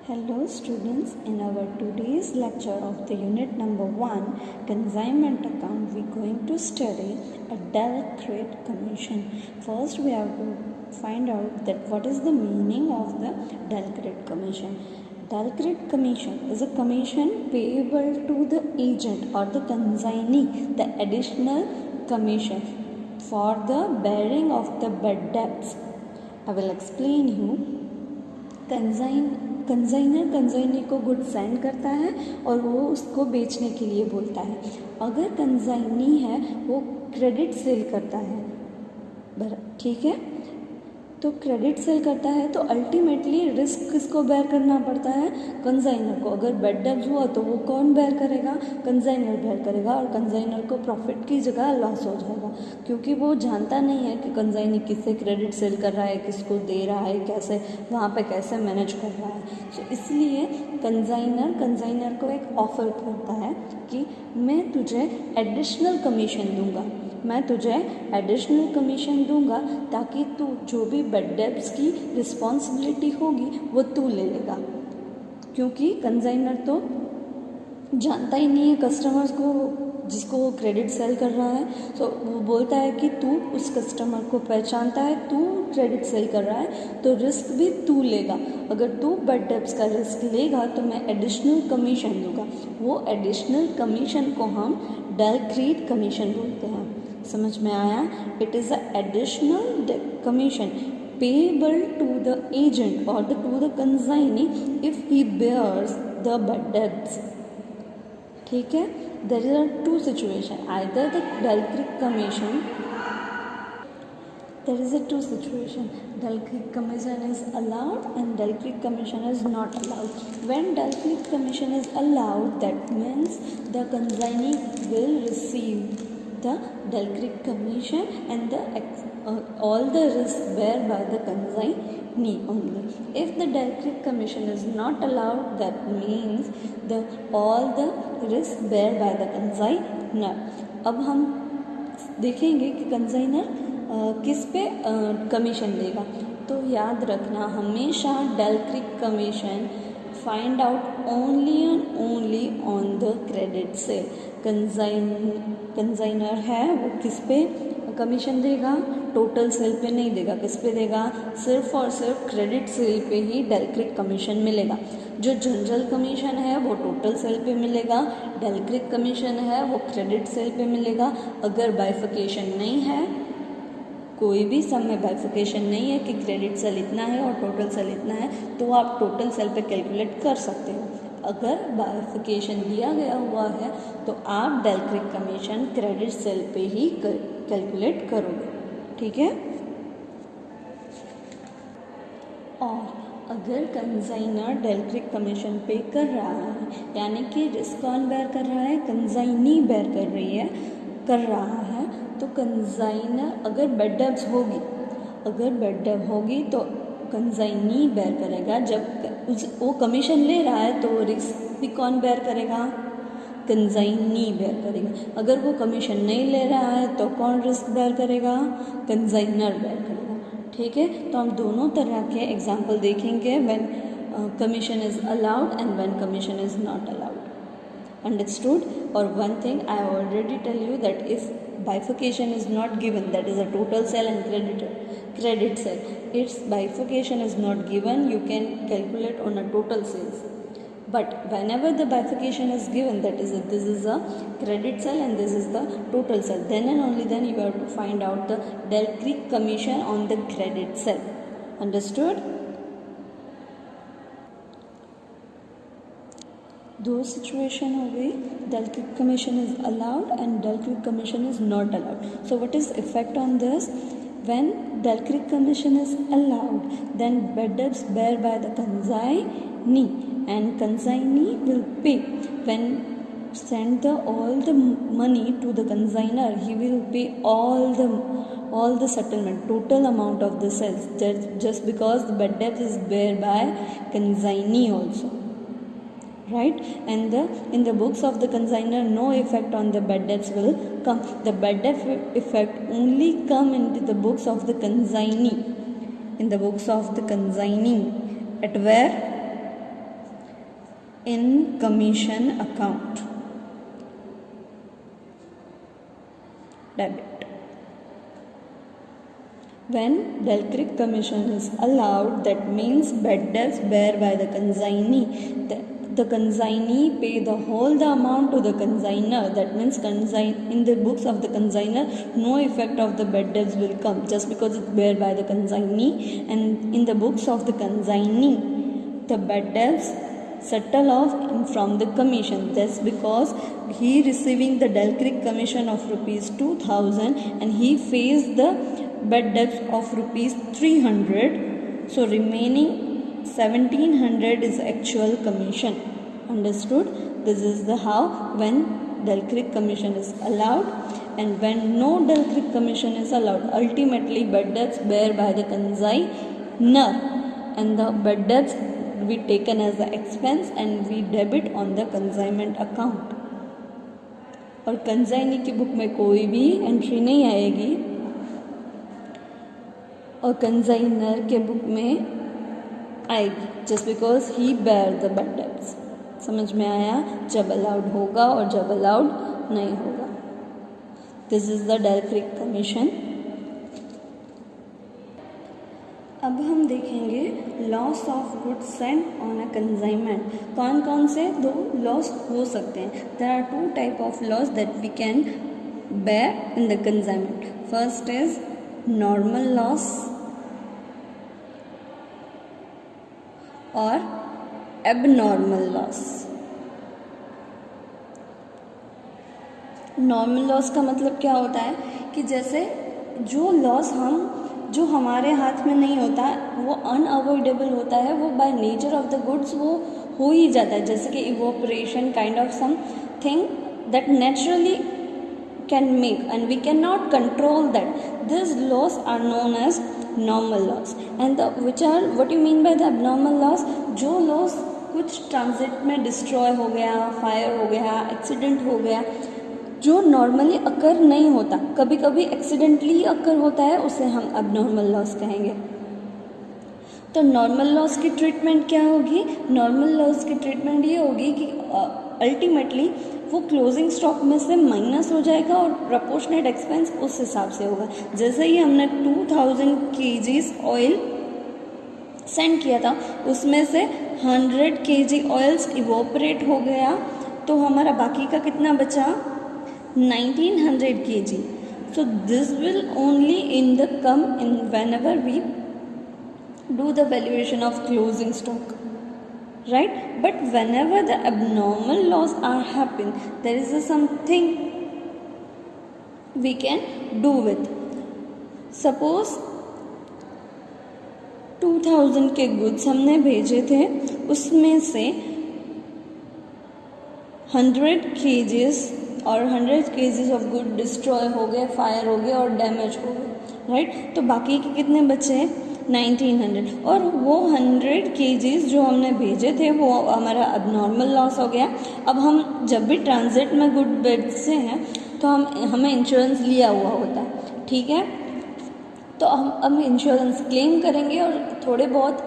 Hello students, in our today's lecture of the unit number 1 consignment account we are going to study a Dell-Crate commission. First we have to find out that what is the meaning of the Dell-Crate commission. Dell-Crate commission is a commission payable to the agent or the consignee, the additional commission for the bearing of the bad debts. I will explain you. Consignor consignee को good send करता है और वो उसको बेचने के लिए बोलता है. अगर कंसाइनी है वो क्रेडिट सेल करता है, ठीक है, तो क्रेडिट सेल करता है तो अल्टीमेटली रिस्क किसको बेयर करना पड़ता है? कंसाइनर को. अगर बैड डेब्ट हुआ तो वो कौन बेयर करेगा? कंसाइनर बेयर करेगा और कंसाइनर को प्रॉफिट की जगह लॉस हो जाएगा, क्योंकि वो जानता नहीं है कि कंसाइनी किससे क्रेडिट सेल कर रहा है, किसको दे रहा है, कैसे वहाँ पे कैसे मैनेज कर रहा है. तो इसलिए कंसाइनर को एक ऑफ़र करता है कि मैं तुझे एडिशनल कमीशन दूंगा, मैं तुझे एडिशनल कमीशन दूंगा ताकि तू जो भी बैड डेब्ट्स की रिस्पॉन्सिबिलिटी होगी वो तू ले लेगा. क्योंकि कंसाइनर तो जानता ही नहीं है कस्टमर्स को जिसको वो क्रेडिट सेल कर रहा है. तो वो बोलता है कि तू उस कस्टमर को पहचानता है, तू क्रेडिट सेल कर रहा है तो रिस्क भी तू लेगा. अगर तू बैड डेब्ट्स का रिस्क लेगा तो मैं एडिशनल कमीशन दूंगा. वो एडिशनल कमीशन को हम Dell-Crate कमीशन बोलते हैं. समझ में आया? It is a additional commission payable to the agent और to the consignee if he bears the bad debts. ठीक है. There are two situation, either the Dell-Crate commission. There is a two situation. Dell-Crate commission is allowed and Dell-Crate commission is not allowed. When Dell-Crate commission is allowed, that means the consignee will receive the Dell-Crate commission and all the risk bear by the consignee only. If the Dell-Crate commission is not allowed, that means all the risk bear by the consignor. अब हम देखेंगे कि consignor किस पे commission देगा. तो याद रखना हमेशा Dell-Crate commission find out only on the credit sale. Consignor है वो किस पे कमीशन देगा? टोटल सेल पे नहीं देगा. किस पे देगा? सिर्फ और सिर्फ क्रेडिट सेल पे ही Dell-Crate कमीशन मिलेगा. जो जनरल कमीशन है वो टोटल सेल पे मिलेगा, Dell-Crate कमीशन है वो क्रेडिट सेल पे मिलेगा. अगर बाइफिकेशन नहीं है, कोई भी सम में बाइफिकेशन नहीं है कि क्रेडिट सेल इतना है और टोटल सेल इतना है, तो आप टोटल सेल पे कैलकुलेट कर सकते हो. अगर बाइफिकेशन दिया गया हुआ है तो आप Dell-Crate कमीशन क्रेडिट सेल पे ही कैलकुलेट करोगे. ठीक है. और अगर कंसाइनर Dell-Crate कमीशन पे कर रहा है, यानी कि रिस्क कौन बेयर कर रहा है? कंसाइनी बेयर कर रहा है. तो कंसाइनर अगर बैड डेब्ट्स होगी तो कंसाइनी बेयर करेगा. जब वो कमीशन ले रहा है तो रिस्क भी कौन बेयर करेगा? कंसाइनी बेयर करेगा. अगर वो कमीशन नहीं ले रहा है तो कौन रिस्क बेयर करेगा? कंसाइनर बेयर करेगा. ठीक है. तो हम दोनों तरह के एग्जाम्पल देखेंगे, when commission is allowed and when commission is not allowed. Understood? Or one thing I already tell you that if bifurcation is not given, that is a total sale and credit sale, its bifurcation is not given, you can calculate on a total sales. But whenever the bifurcation is given, that is this is a credit sale and this is the total sale, then and only then you have to find out the Dell-Crate commission on the credit sale. Understood? दो situation हो गई. Dell-Crate commission is allowed and Dell-Crate commission is not allowed. So what is effect on this? When Dell-Crate commission is allowed, then bad debts bear by the consignee and consignee will pay. When send all the money to the consignor, he will pay all the settlement, total amount of the sales, just because the bad debts is bear by consignee also. Right? And in the books of the consignor, no effect on the bad debts will come. The bad debt effect only come into the books of the consignee. In the books of the consignee, at where in commission account. Debit. When Delcric commission is allowed, that means bad debts bear by the consignee. The consignee pay the whole the amount to the consignor. That means in the books of the consignor, no effect of the bad debts will come just because it's bear by the consignee. And in the books of the consignee, the bad debts settle off from the commission. That's because he receiving the Delcric commission of rupees 2000 and he faced the bad debts of rupees 300. So remaining 1700 is actual commission. Understood? This is the how when Delcric commission is allowed, and when no Delcric commission is allowed, ultimately bad debts bear by the consignor, and the bad debts be taken as the expense and we debit on the consignment account. और consignee की book में कोई भी entry नहीं आएगी और consignor के book में आएगी, just because he bear the bad debts. समझ में आया? जब अलाउड होगा और जब अलाउड नहीं होगा. This is the del credere commission. अब हम देखेंगे loss of goods sent on a consignment. कौन कौन से दो लॉस हो सकते हैं? There are two type of loss that we can bear in the consignment. First is normal loss और एबनॉर्मल लॉस. नॉर्मल लॉस का मतलब क्या होता है कि जैसे जो लॉस जो हमारे हाथ में नहीं होता वो अनअवॉइडेबल होता है, वो by nature of the goods वो हो ही जाता है. जैसे कि evaporation kind of something that naturally can make and we cannot control that. These laws are known as normal laws. And which are what you mean by the abnormal laws? जो laws कुछ transit में destroy हो गया, fire हो गया, accident हो गया, जो नॉर्मली अकर नहीं होता, कभी कभी एक्सीडेंटली अकर होता है, उसे हम abnormal laws कहेंगे. तो नॉर्मल लॉस की ट्रीटमेंट क्या होगी? नॉर्मल लॉस की ट्रीटमेंट ये होगी कि अल्टीमेटली वो क्लोजिंग स्टॉक में से माइनस हो जाएगा और प्रपोर्शनेट एक्सपेंस उस हिसाब से होगा. जैसे ही हमने 2000 kgs ऑयल सेंड किया था, उसमें से 100 kg ऑयल्स इवोपरेट हो गया, तो हमारा बाकी का कितना बचा? 1900 kg. So this will only in the come in whenever we do the valuation of closing stock, right? But whenever the abnormal loss are happen, there is something we can do with. Suppose 2000 के goods हमने भेजे थे, उसमें से 100 kgs और 100 kgs of good destroy हो गए, fire हो गए और डैमेज हो गए, राइट? तो बाकी के कितने बचे? 1900. और वो 100 kgs जो हमने भेजे थे वो हमारा अबनॉर्मल लॉस हो गया. अब हम जब भी ट्रांजिट में गुड बेचते हैं तो हमें इंश्योरेंस लिया हुआ होता है, ठीक है? तो हम इंश्योरेंस क्लेम करेंगे और थोड़े बहुत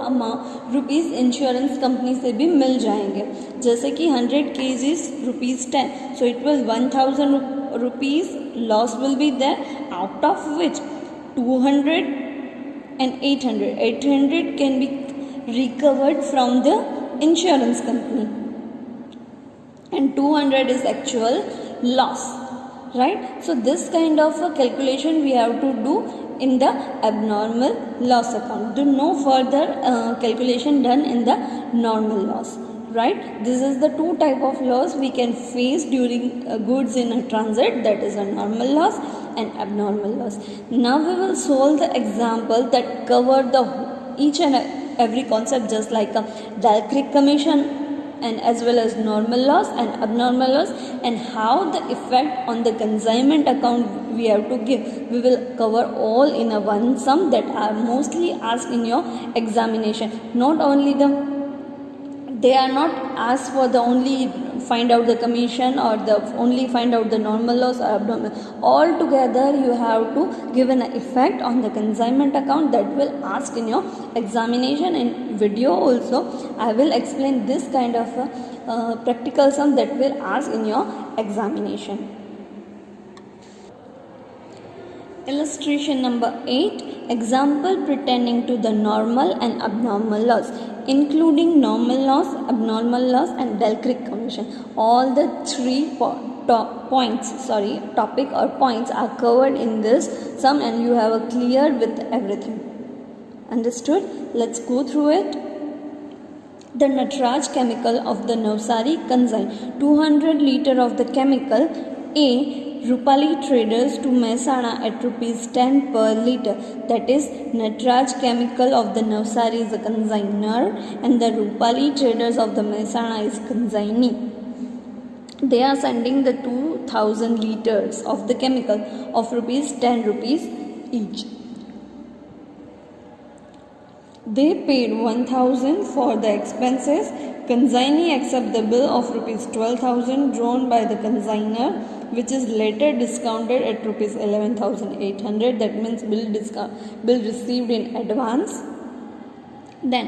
रुपीज़ इंश्योरेंस कंपनी से भी मिल जाएंगे. जैसे कि 100 kgs ₹10, so it will 1000 rupees loss will be there, out of which 200 and 800 can be recovered from the insurance company and 200 is actual loss, right? So this kind of a calculation we have to do in the abnormal loss account. Do no further calculation done in the normal loss, right? This is the two type of loss we can face during goods in a transit, that is a normal loss and abnormal loss. Now we will solve the example that cover the each and every concept, just like a Delcric commission and as well as normal loss and abnormal loss, and how the effect on the consignment account we have to give. We will cover all in a one sum that are mostly asked in your examination. Not only they are not asked for the only find out the commission, or the only find out the normal loss or abnormal. All together you have to give an effect on the consignment account that will ask in your examination. In video also I will explain this kind of practical sum that will ask in your examination. Illustration number 8. Example pertaining to the normal and abnormal loss, including normal loss, abnormal loss and Del Crick Commission. All the three topic or points are covered in this sum, and you have a clear with everything. Understood? Let's go through it. The Natraj chemical of the Navsari consign 200 liter of the chemical A Rupali traders to Mehsana at rupees 10 per liter. That is, Natraj chemical of the Navsari is a consignor and the Rupali traders of the Mehsana is consignee. They are sending the 2000 liters of the chemical of rupees 10 rupees each. They paid 1000 for the expenses. Consignee accept the bill of rupees 12,000 drawn by the consignor, which is later discounted at rupees 11,800. That means bill received in advance. Then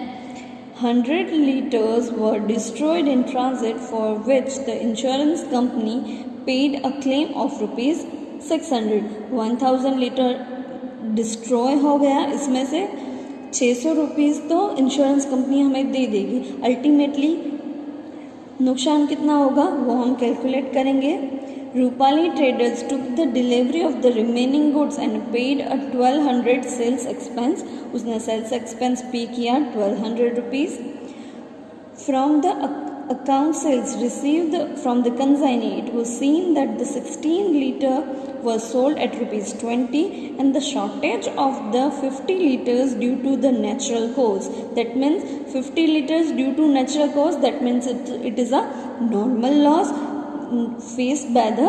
100 liters were destroyed in transit, for which the insurance company paid a claim of rupees 600. 1000 litre destroy हो गया, इसमें से 600 rupees तो insurance company हमें दे देगी. Ultimately नुकसान कितना होगा वो हम कैलकुलेट करेंगे. Rupali traders took the delivery of the remaining goods and paid a 1200 sales expense. उसने सेल्स एक्सपेंस पे किया 1200 rupees. From the account sales received from the consignee, it was seen that the 16 liter was sold at rupees 20 and the shortage of the 50 liters due to the natural cause. That means 50 liters due to natural cause, that means it is a normal loss faced by the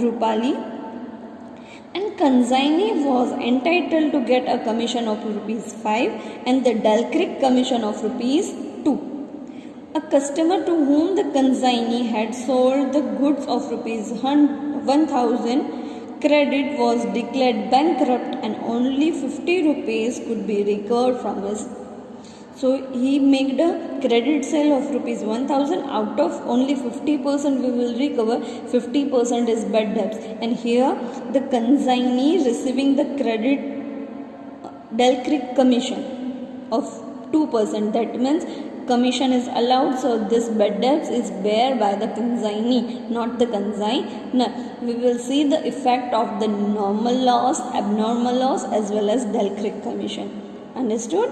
Rupali, and consignee was entitled to get a commission of rupees 5 and the Del Crick commission of rupees 2. A customer to whom the consignee had sold the goods of rupees 1000 credit was declared bankrupt and only 50 rupees could be recovered from his. So he made a credit sale of rupees 1000. Out of only 50% we will recover, 50% is bad debts, and here the consignee receiving the credit Del Crick commission of 2%. That means commission is allowed, so this bad debts is bear by the consignee, not the consignor. We will see the effect of the normal loss, abnormal loss as well as Del Crick commission. Understood?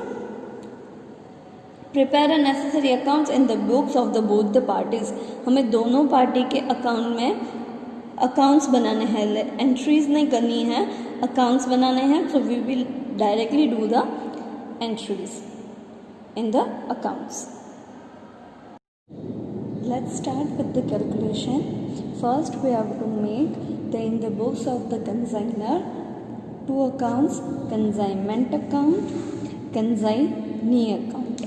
Prepare a necessary accounts in the books of the both the parties. हमें दोनों party के account में accounts बनाने हैं, entries नहीं करनी है, accounts बनाने हैं. So we will directly do the entries in the accounts. Let's start with the calculation. First we have to make in the books of the consignor two accounts: consignment account, consignee account.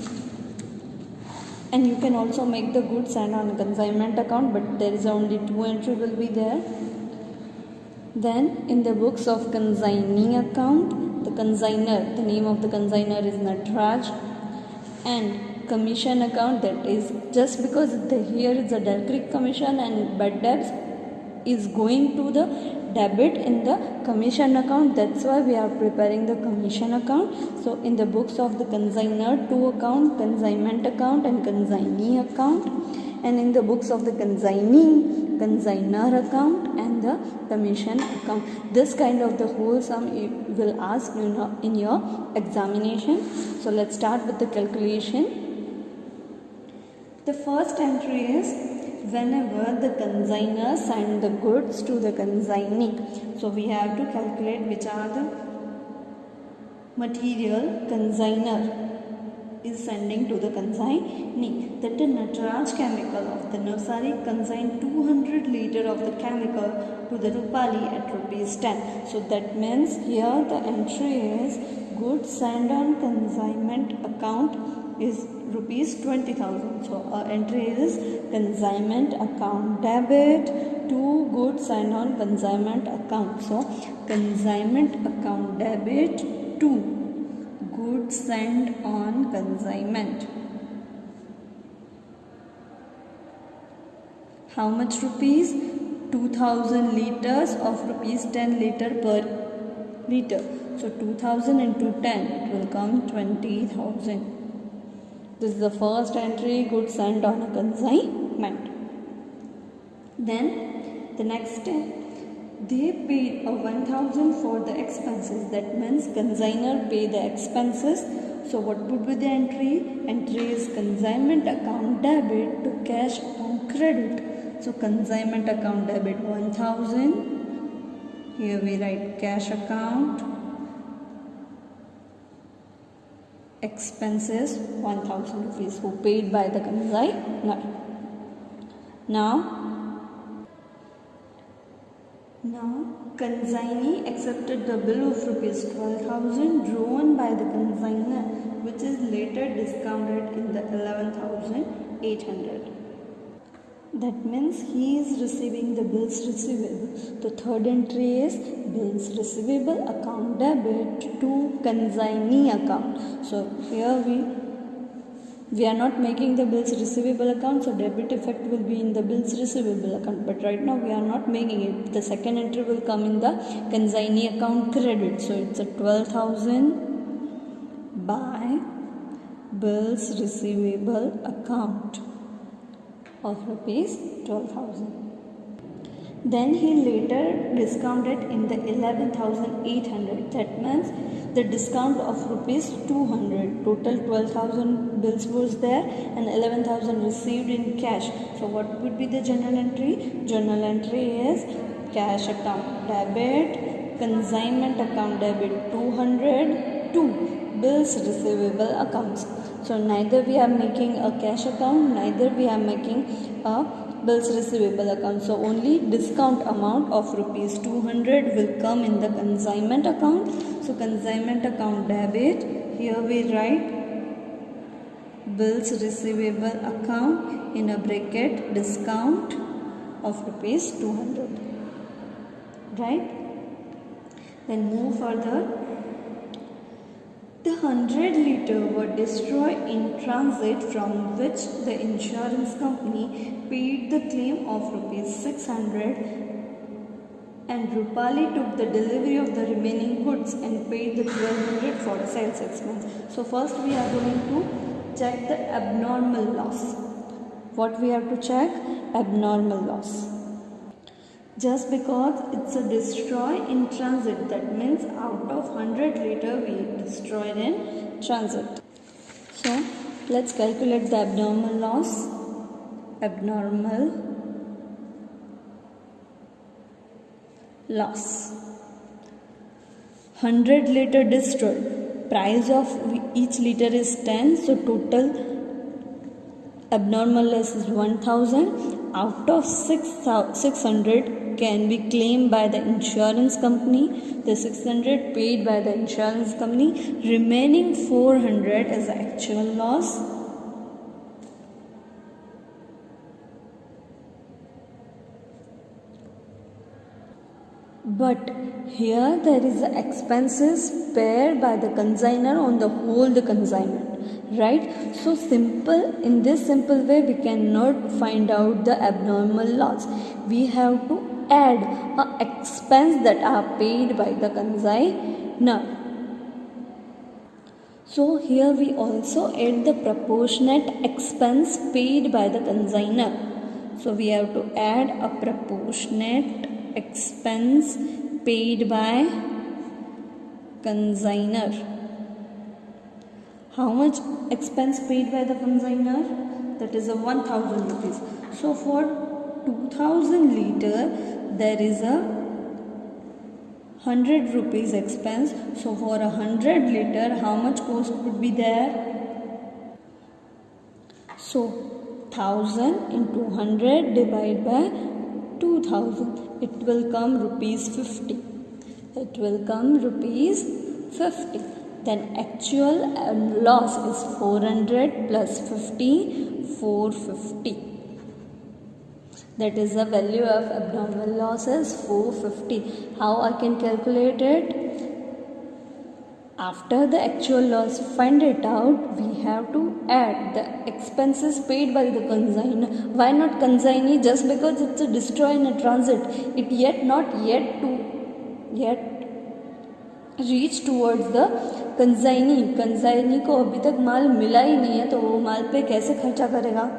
And you can also make the goods and on consignment account, but there is only two entry will be there. Then in the books of consignee account, the consignor, the name of the consignor is Natraj, and commission account, that is just because here is a Del Crick commission and bad debts is going to the debit in the commission account, that's why we are preparing the commission account. So in the books of the consignor, two account: consignment account and consignee account, and in the books of the consignee, consignor account and the commission account. This kind of the whole sum will ask in your examination. So let's start with the calculation. The first entry is whenever the consignor send the goods to the consignee. So we have to calculate which are the material consignor is sending to the consignee. That the Natraj chemical of the Navsari consigned 200 liter of the chemical to the Rupali at rupees 10. So that means here the entry is goods sent on consignment account is rupees 20,000. So our entry is consignment account debit to goods signed on consignment account. So consignment account debit to goods sent on consignment. How much rupees? 2000 liters of rupees 10 liter per liter. So 2000 into 10, it will come 20,000. This is the first entry, goods sent on a consignment. Then the next step, they paid a 1,000 for the expenses. That means consignor pay the expenses. So what would be the entry? Entry is consignment account debit to cash account credit. So consignment account debit 1,000. Here we write cash account. Expenses 1,000 rupees who paid by the consignor. Now consignee accepted the bill of rupees 12,000 drawn by the consignor, which is later discounted in the 11,800. That means he is receiving the bills receivable. The third entry is bills receivable account debit to consignee account. So here we are not making the bills receivable account, so debit effect will be in the bills receivable account. But right now we are not making it. The second entry will come in the consignee account credit. So it's a 12,000 by bills receivable account of rupees 12,000. Then he later discounted in the 11,800. That means the discount of rupees 200. Total 12,000 bills was there and 11,000 received in cash. So what would be the journal entry? Journal entry is cash account debit, consignment account debit 200 to bills receivable accounts. So neither we are making a cash account, neither we are making a bills receivable account. So only discount amount of rupees 200 will come in the consignment account. So consignment account debit, here we write bills receivable account in a bracket discount of rupees 200. Right? Then move further. The 100 liter were destroyed in transit, from which the insurance company paid the claim of rupees 600 and Rupali took the delivery of the remaining goods and paid the 1200 for the sales expense. So first we are going to check the abnormal loss. What we have to check? Abnormal loss. Just because it's a destroy in transit, that means out of 100 liter we destroyed in transit. So let's calculate the abnormal loss. Abnormal loss. 100 liter destroyed. Price of each liter is 10. So total abnormal loss is 1,000. Out of 600 can be claimed by the insurance company. The 600 paid by the insurance company. Remaining 400 is the actual loss. But here there is the expenses paid by the consignor on the whole the consignment. Right? So in this simple way we cannot find out the abnormal loss. We have to add an expense that are paid by the consignor. So here we also add the proportionate expense paid by the consignor. So we have to add a proportionate expense paid by consignor. How much expense paid by the consignor? That is a 1,000 rupees. So for 2,000 liter there is a 100 rupees expense. So for 100 liter how much cost would be there? So 1000 into 100 divided by 2,000. It will come rupees 50. It will come rupees 50. then actual loss is 400 plus 50, 450. That is the value of abnormal loss is 450. How I can calculate it? After the actual loss, find it out, we have to add the expenses paid by the consignor. Why not consignee? Just because it's a destroy in a transit, it not yet reach towards the consignee को अभी तक माल मिला ही नहीं है, तो वो माल पे कैसे खर्चा करेगा?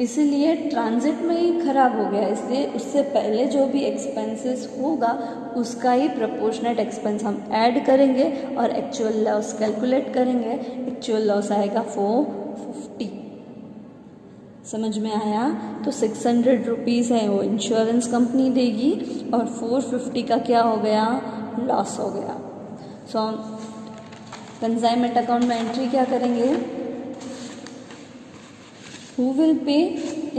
इसीलिए ट्रांजिट में ही खराब हो गया, इसलिए उससे पहले जो भी एक्सपेंसेस होगा उसका ही प्रोपोर्शनेट एक्सपेंस हम ऐड करेंगे और एक्चुअल लॉस कैलकुलेट करेंगे. एक्चुअल लॉस आएगा 450. समझ में आया? तो 600 रुपीज़ है वो इंश्योरेंस कंपनी देगी और 450 का क्या हो गया? लॉस हो गया. सो कंसाइनमेंट अकाउंट में एंट्री क्या करेंगे? Who will pay?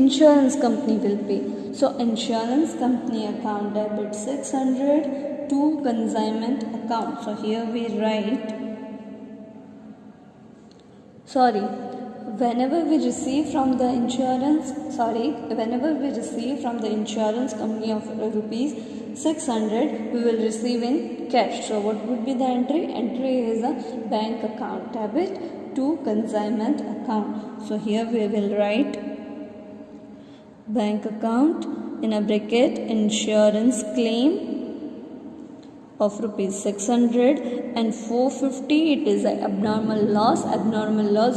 Insurance company will pay. So insurance company account debit 600 to consignment account. So here we write, whenever we receive from the insurance company of rupees 600, we will receive in cash. So what would be the entry? Entry is a bank account debit to consignment account. So here we will write bank account in a bracket insurance claim of rupees 600 and 450 it is an abnormal loss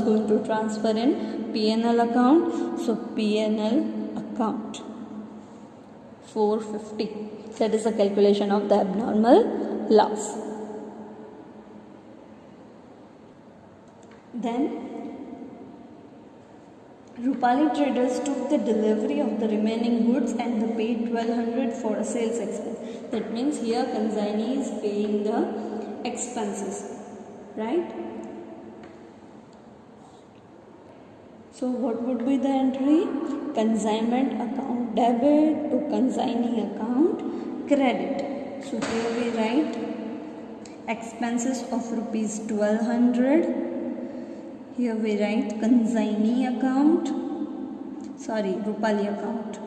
going to transfer in P&L account. So P&L account 450, that is the calculation of the abnormal loss. Then Rupali Traders took the delivery of the remaining goods and they paid 1200 for a sales expense. That means here consignee is paying the expenses, right? So what would be the entry? Consignment account debit to consignee account credit. So here we write expenses of rupees 1200. Here we write consignee account, Rupali account.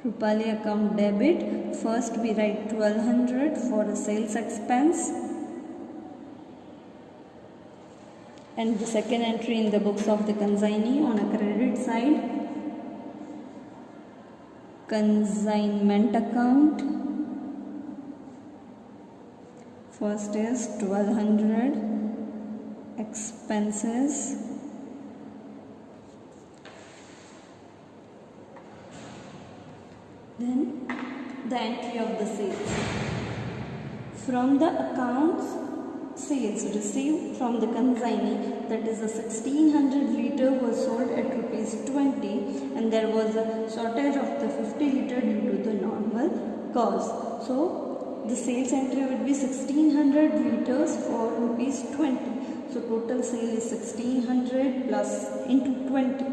Rupali account debit. First we write 1200 for a sales expense. And the second entry in the books of the consignee on a credit side, consignment account. First is 1200 expenses, then the entry of the sales. From the accounts sales received from the consignee, that is a 1600 liter was sold at rupees 20 and there was a shortage of the 50 liter due to the normal cause. So the sales entry would be 1600 liters for rupees 20. So total sale is 1600 plus into 20.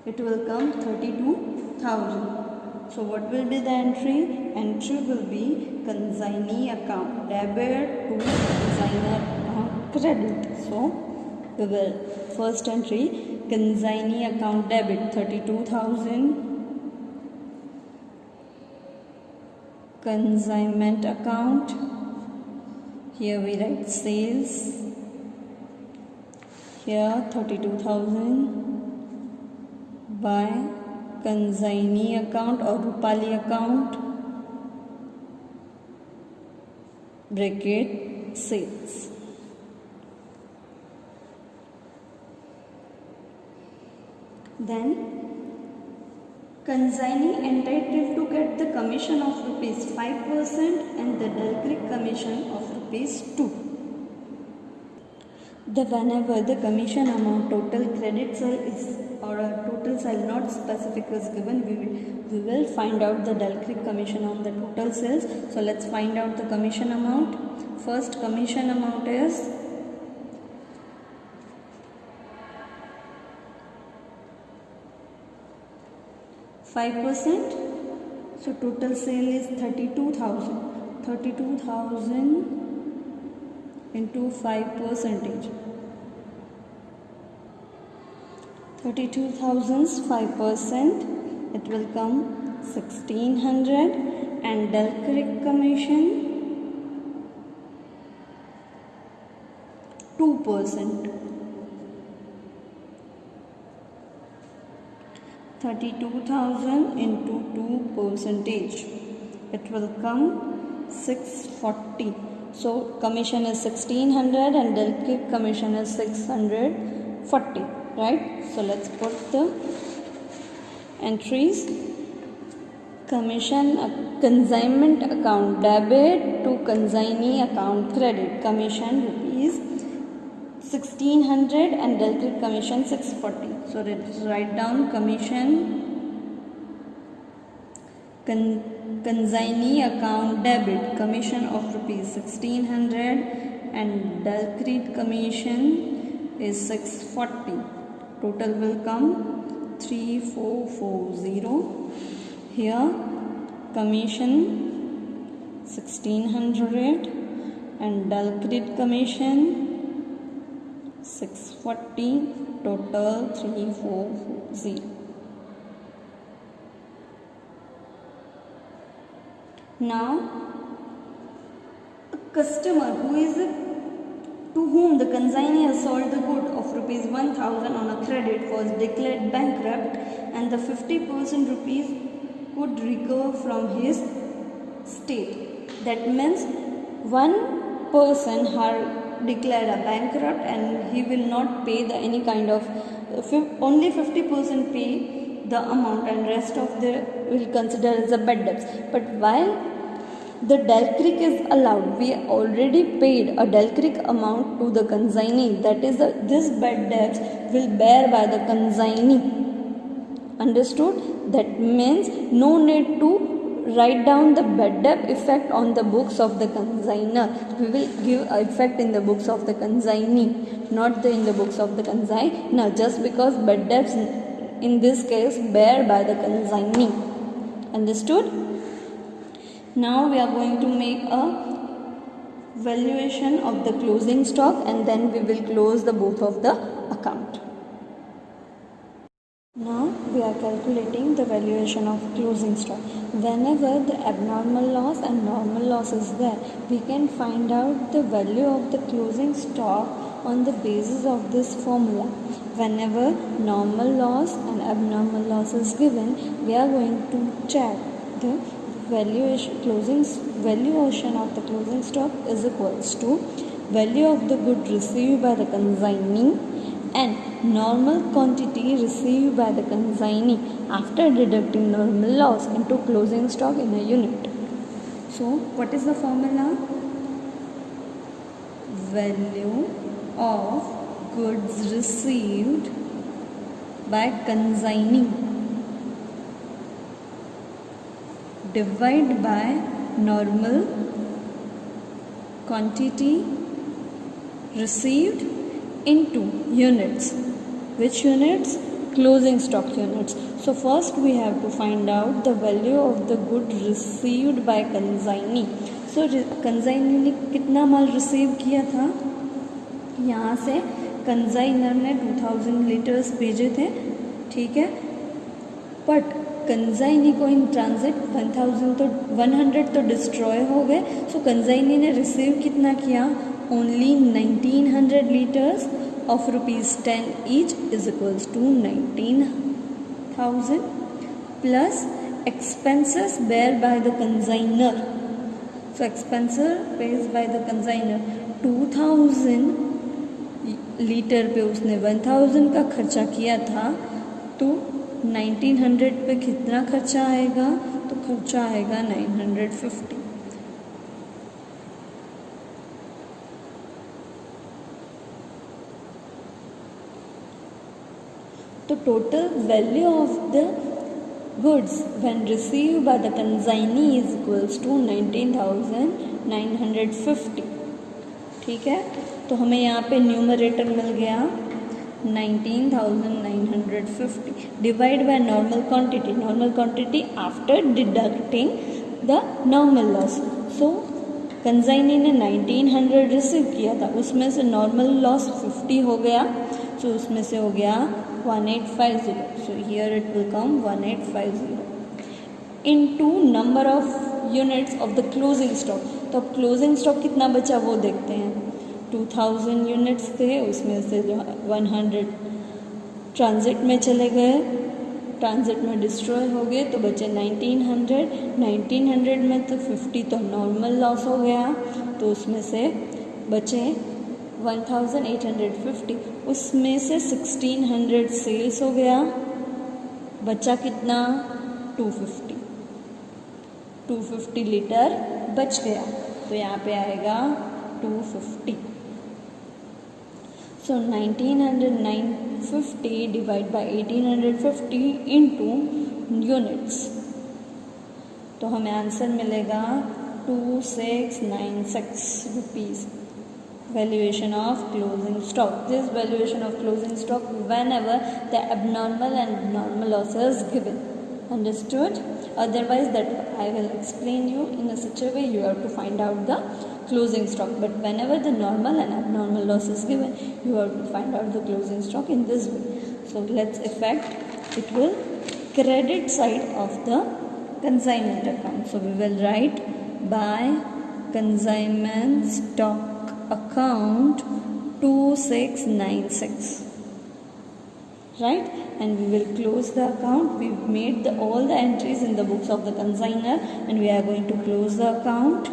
It will come 32,000. So what will be the entry? Entry will be consignee account debit to consignor account credit. So we will first entry consignee account debit 32,000. Consignment account, here we write sales, here 32,000 by consignee account or Rupali account bracket sales. Then consignee entitled to get the commission of rupees 5% and the Delcric commission of rupees 2. Whenever the commission amount total credit sale is or a total sale not specific is given, we will find out the Delcric commission on the total sales. So let's find out the commission amount. First commission amount is 5%. So total sale is 32,000. 32,000 into 5%. 32,000's 5%, it will come 1,600, and Delcric commission 2%. 32,000 into 2%, it will come 640. So commission is 1,600 and Delcric commission is 640, right? So let's put the entries. Commission consignment account debit to consignee account credit. Commission rupees 1,600 and Delcric commission 640. So let's write down commission consignee account debit, commission of rupees 1,600 and Delcric commission is 640. Total will come 3,440. Here commission 1,600 and Delcric commission 640, total 3,440. Now a customer to whom the consignee has sold the good of rupees 1,000 on a credit was declared bankrupt, and the 50% rupees could recover from his state. That means one person had declared a bankrupt and he will not pay any kind of only 50% pay the amount, and rest of the will consider as a bad debts. But while the Delcric is allowed, we already paid a Delcric amount to the consignee, that is this bad debts will bear by the consignee. Understood? That means no need to write down the bad debt effect on the books of the consignor. We will give effect in the books of the consignee, not in the books of the consignor, just because bad debts in this case bear by the consignee. Understood? Now we are going to make a valuation of the closing stock, and then we will close the book of the account. Now we are calculating the valuation of closing stock. Whenever the abnormal loss and normal loss is there, we can find out the value of the closing stock on the basis of this formula. Whenever normal loss and abnormal loss is given, we are going to check the valuation of the closing stock is equals to value of the good received by the consignee and normal quantity received by the consignee after deducting normal loss into closing stock in a unit. So what is the formula? Value of goods received by consignee divided by normal quantity received into units. Which units? Closing stock units. So first we have to find out the value of the good received by consignee. So consignee ने कितना माल receive किया था? यहाँ से consignor ने 2000 litres भेजे थे, ठीक है, बट कंसाइनी को इन ट्रांजिट 100 तो डिस्ट्रॉय हो गए. सो कंसाइनी ने रिसीव कितना किया? Only 1900 litres of ₹10 each is equals to 19,000 plus expenses bear by the consignor. So expenses pays by the consignor 2000 litre पे उसने 1000 का खर्चा किया था, तो 1900 पे कितना खर्चा आएगा? तो खर्चा आएगा 950. तो total value of the goods when received by the consignee is equals to 19,950. ठीक है, तो हमें यहाँ पे न्यूमरेटर मिल गया 19,950 divide by normal quantity after deducting the normal loss. So consignee ने 1900 रिसीव किया था, उसमें से नॉर्मल लॉस 50 हो गया, तो उसमें से हो गया 1850. So here it will come 1850 into number of units of the closing stock. तो अब क्लोजिंग स्टॉक कितना बचा वो देखते हैं. 2000 यूनिट्स थे, उसमें से जो 100 ट्रांजिट में चले गए, ट्रांजिट में डिस्ट्रॉय हो गए, तो बचे 1900 में तो 50 तो नॉर्मल लॉस हो गया, तो उसमें से बचे 1850, उसमें से 1600 सेल्स हो गया, बचा कितना 250 लीटर बच गया, तो यहाँ पे आएगा 250. So 1950 divided by 1850 into units, तो हमें आंसर मिलेगा 2696 rupees. Valuation of closing stock. This valuation of closing stock whenever the abnormal and normal loss is given. Understood? Otherwise that I will explain you in a such a way you have to find out the closing stock, but whenever the normal and abnormal loss is given you have to find out the closing stock in this way. So let's effect it will credit side of the consignment account. So we will write by consignment stock account 2696, right, and we will close the account. We've made all the entries in the books of the consignor and we are going to close the account.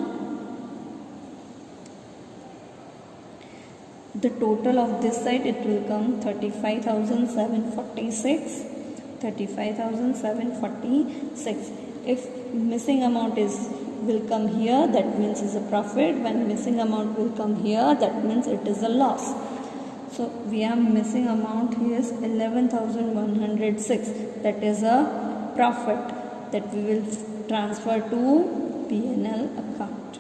The total of this side it will come 35,746. If missing amount will come here, that means is a profit. When missing amount will come here, that means it is a loss. So we have missing amount here is 11,106. That is a profit that we will transfer to P&L account.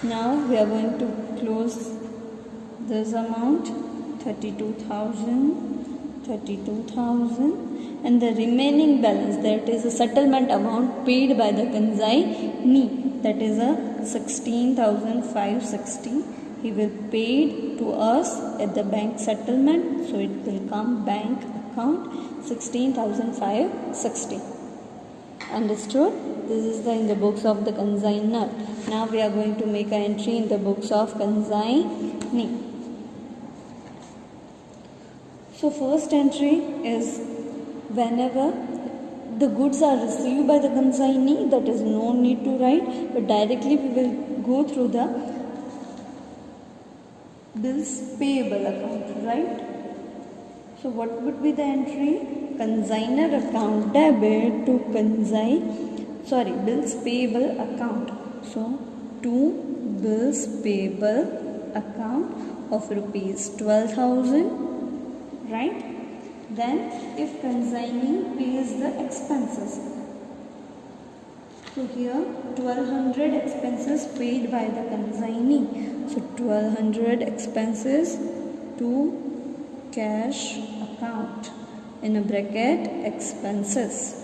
Now we are going to close this amount 32,000 and the remaining balance, that is a settlement amount paid by the consignee, that is a 16,560. He will pay to us at the bank settlement, so it will come bank account 16,560. Understood? This is in the books of the consignor. Now we are going to make an entry in the books of consignee. So first entry is whenever the goods are received by the consignee, that is no need to write, but directly we will go through the bills payable account, right? So what would be the entry? Consignor account debit to bills payable account. So to bills payable account of rupees 12,000, right? Then if consignee pays the expenses, so here 1200 expenses paid by the consignee, so 1200 expenses to cash account in a bracket expenses.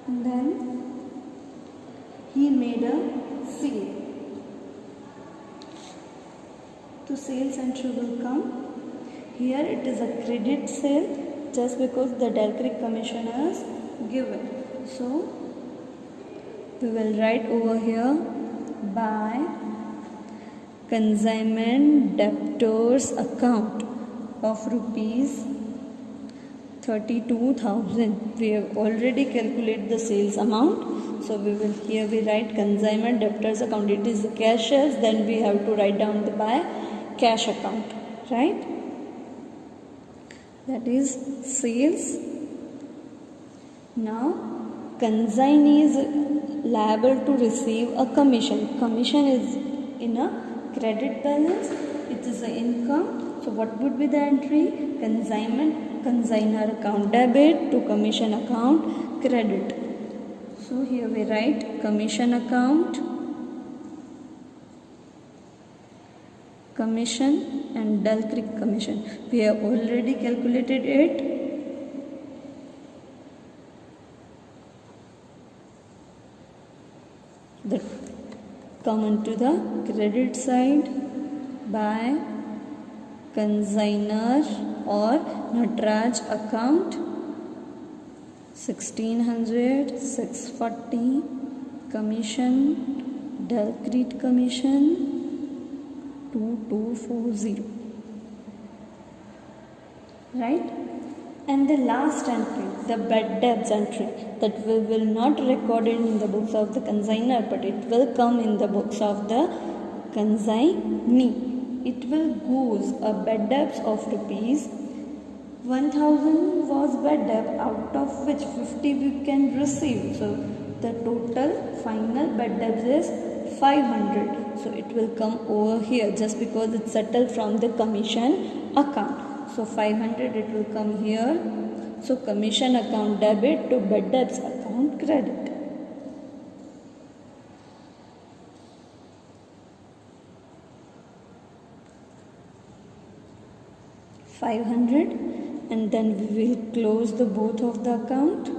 And then he made a sale. So sales entry will come. Here it is a credit sale just because the direct commission is given. So we will write over here by consignment debtors account of rupees 32,000. We have already calculated the sales amount, so we will here we write consignment debtors account. It is the cashiers, then we have to write down the by cash account, right? That is sales. Now consignee is liable to receive a commission. Commission is in a credit balance, it is an income. So what would be the entry? Consignor account debit to commission account credit. So here we write commission account, commission and Dull Creek commission. We have already calculated it. That come onto the credit side by consignor or Nataraj account 1600, 640 commission, Dull Creek commission 2240, right? And the last entry, the bad debts entry, that we will not record it in the books of the consignor, but it will come in the books of the consignee. It will goes a bad debts of rupees 1000 was bad debt, out of which 50 we can receive. So the total final bad debts is 500. So it will come over here just because it's settled from the commission account. So 500 it will come here. So commission account debit to bad debts account credit. $500, and then we will close the both of the account.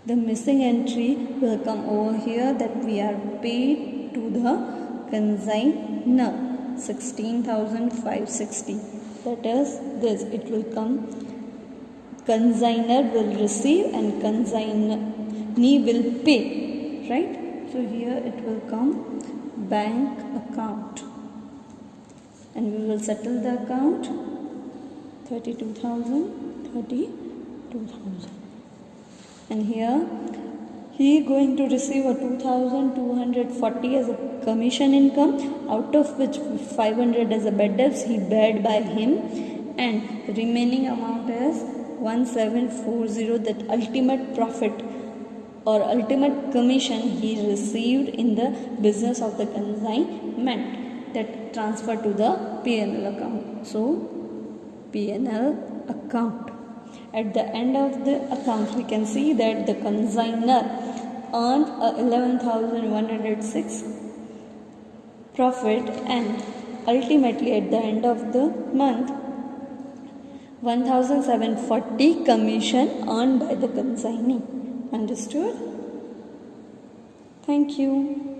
The missing entry will come over here that we are paid to the consignor 16,560. That is this. It will come. Consignor will receive and consignee will pay. Right? So here it will come bank account, and we will settle the account 32,000, and here he going to receive a 2,240 as a commission income, out of which 500 as a bad debts he paid by him, and remaining amount is 1740, that ultimate profit or ultimate commission he received in the business of the consignment, that transfer to the P&L account. So P&L account. At the end of the account we can see that the consignor earned 11,106 profit, and ultimately at the end of the month 1,740 commission earned by the consignee. Understood? Thank you.